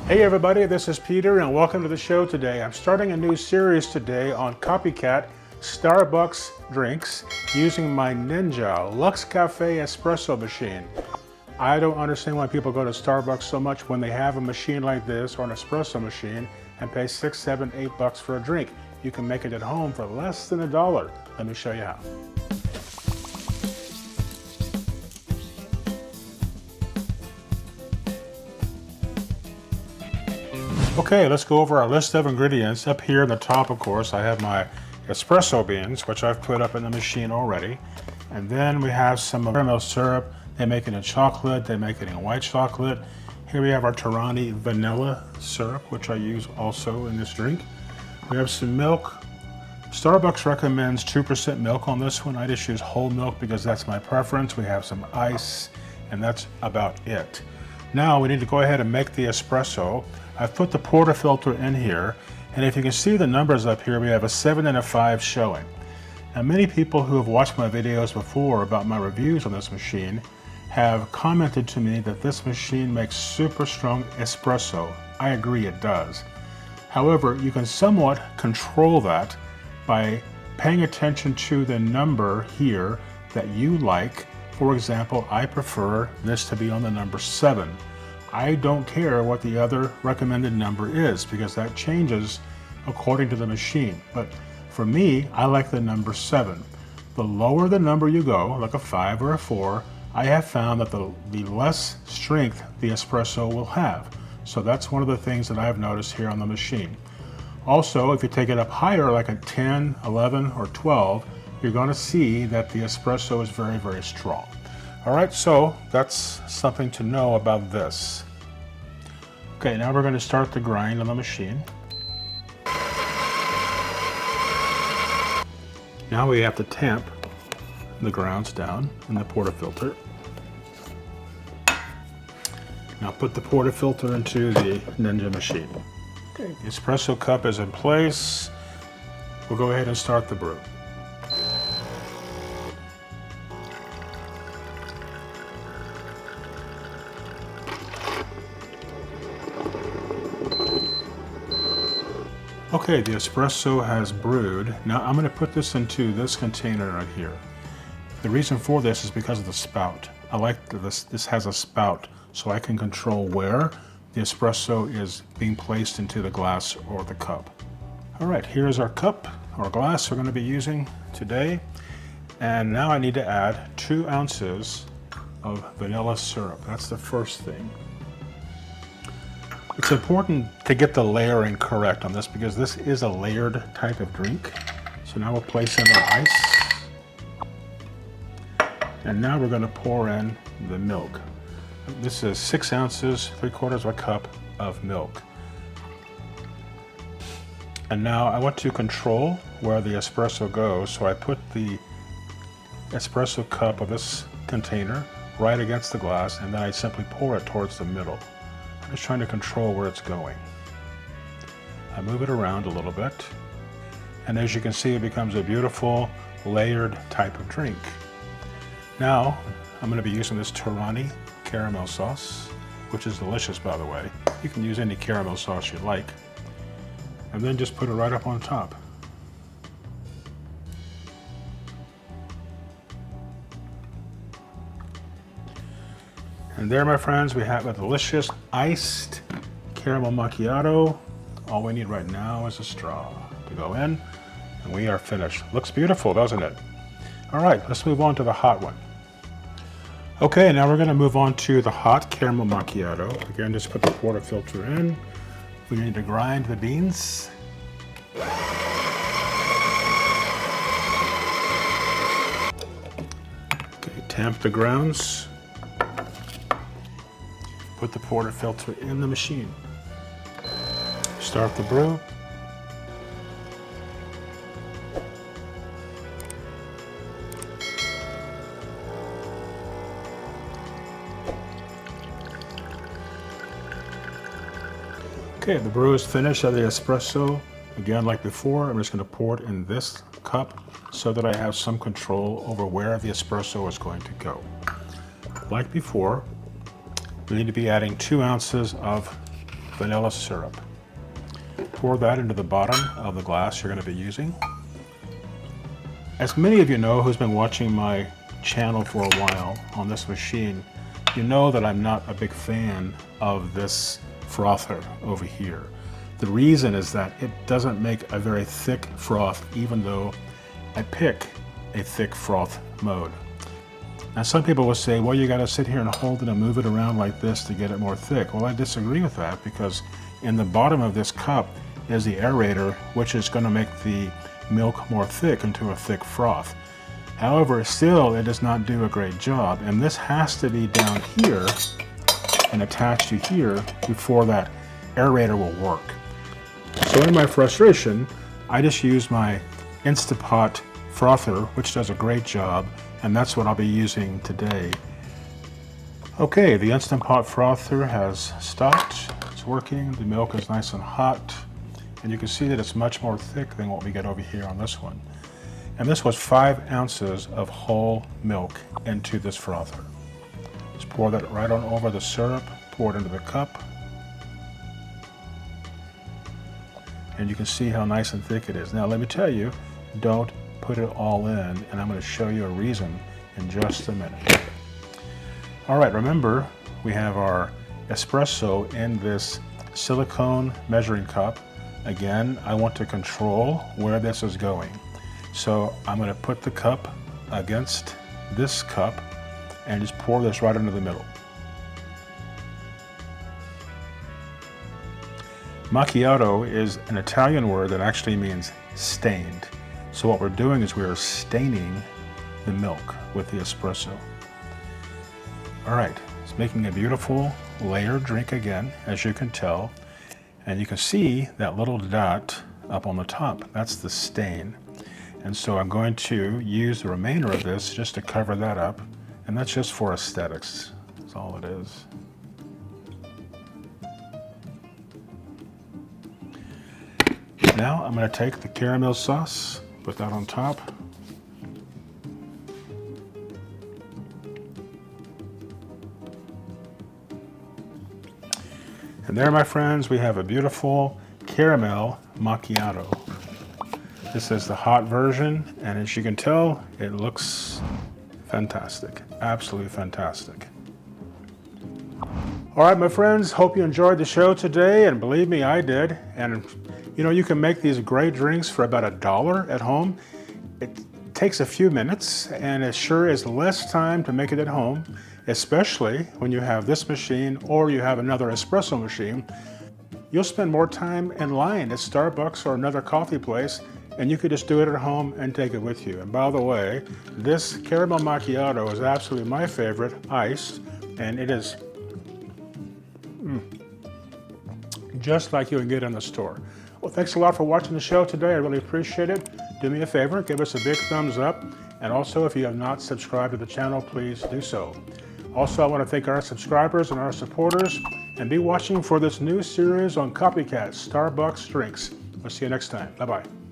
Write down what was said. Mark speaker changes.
Speaker 1: Hey everybody, this is Peter and welcome to the show today. I'm starting a new series today on Copycat Starbucks drinks using my Ninja Luxe Café Espresso Machine. I don't understand why people go to Starbucks so much when they have a machine like this or an espresso machine and pay $6, $7, $8 for a drink. You can make it at home for less than $1. Let me show you how. Okay, let's go over our list of ingredients. Up here in the top, of course, I have my espresso beans, which I've put up in the machine already. And then we have some caramel syrup. They make it in chocolate, they make it in white chocolate. Here we have our Torani vanilla syrup, which I use also in this drink. We have some milk. Starbucks recommends 2% milk on this one. I just use whole milk because that's my preference. We have some ice, and that's about it. Now we need to go ahead and make the espresso. I've put the portafilter in here, and if you can see the numbers up here, we have a 7 and a 5 showing. Now many people who have watched my videos before about my reviews on this machine have commented to me that this machine makes super strong espresso. I agree it does. However, you can somewhat control that by paying attention to the number here that you like. For example, I prefer this to be on the number 7. I don't care what the other recommended number is because that changes according to the machine. But for me, I like the number 7. The lower the number you go, like a 5 or a 4, I have found that the less strength the espresso will have. So that's one of the things that I've noticed here on the machine. Also, if you take it up higher, like a 10, 11, or 12, you're going to see that the espresso is very, very strong. All right, so that's something to know about this. Okay, now we're going to start the grind on the machine. Now we have to tamp the grounds down in the portafilter. Now put the portafilter into the Ninja machine. Okay, the espresso cup is in place. We'll go ahead and start the brew. Okay, the espresso has brewed. Now I'm going to put this into this container right here. The reason for this is because of the spout. I like that this has a spout so I can control where the espresso is being placed into the glass or the cup. All right, here's our cup or glass we're going to be using today. And now I need to add 2 ounces of vanilla syrup. That's the first thing. It's important to get the layering correct on this because this is a layered type of drink. So now we'll place in our ice. And now we're going to pour in the milk. This is 6 ounces, 3/4 of a cup of milk. And now I want to control where the espresso goes, so I put the espresso cup of this container right against the glass, and then I simply pour it towards the middle. I'm just trying to control where it's going. I move it around a little bit, and as you can see, it becomes a beautiful layered type of drink. Now, I'm going to be using this Torani caramel sauce, which is delicious, by the way. You can use any caramel sauce you like, and then just put it right up on top. And there, my friends, we have a delicious iced caramel macchiato. All we need right now is a straw to go in, and we are finished. Looks beautiful, doesn't it? All right, let's move on to the hot one. Okay, now we're going to move on to the hot caramel macchiato. Again, just put the portafilter in. We need to grind the beans. Okay, tamp the grounds. Put the portafilter in the machine. Start the brew. Okay, the brew is finished of the espresso. Again, like before, I'm just going to pour it in this cup so that I have some control over where the espresso is going to go. Like before, we need to be adding 2 ounces of vanilla syrup. Pour that into the bottom of the glass you're going to be using. As many of you know who's been watching my channel for a while on this machine, you know that I'm not a big fan of this frother over here. The reason is that it doesn't make a very thick froth, even though I pick a thick froth mode. Now some people will say, well, you got to sit here and hold it and move it around like this to get it more thick. Well, I disagree with that, because in the bottom of this cup is the aerator, which is going to make the milk more thick into a thick froth. However, still it does not do a great job, and this has to be down here and attached to here before that aerator will work. So in my frustration, I just use my Instapot frother, which does a great job, and that's what I'll be using today. Okay, the Instant Pot frother has stopped. It's working. The milk is nice and hot, and you can see that it's much more thick than what we get over here on this one. And this was 5 ounces of whole milk into this frother. Just pour that right on over the syrup, pour it into the cup, and you can see how nice and thick it is. Now let me tell you, don't put it all in, and I'm going to show you a reason in just a minute. All right, remember we have our espresso in this silicone measuring cup. Again, I want to control where this is going. So I'm going to put the cup against this cup and just pour this right into the middle. Macchiato is an Italian word that actually means stained. So what we're doing is we are staining the milk with the espresso. All right, it's making a beautiful layered drink again, as you can tell. And you can see that little dot up on the top. That's the stain. And so I'm going to use the remainder of this just to cover that up. And that's just for aesthetics. That's all it is. Now I'm going to take the caramel sauce, put that on top. And there, my friends, we have a beautiful caramel macchiato. This is the hot version, and as you can tell, it looks fantastic, absolutely fantastic. All right, my friends, hope you enjoyed the show today, and believe me, I did. And you know, you can make these great drinks for about $1 at home. It takes a few minutes, and it sure is less time to make it at home, especially when you have this machine or you have another espresso machine. You'll spend more time in line at Starbucks or another coffee place, and you could just do it at home and take it with you. And by the way, this caramel macchiato is absolutely my favorite, iced, and it is just like you can get in the store. Well, thanks a lot for watching the show today. I really appreciate it. Do me a favor, give us a big thumbs up. And also, if you have not subscribed to the channel, please do so. Also, I want to thank our subscribers and our supporters, and be watching for this new series on Copycat Starbucks drinks. We'll see you next time. Bye-bye.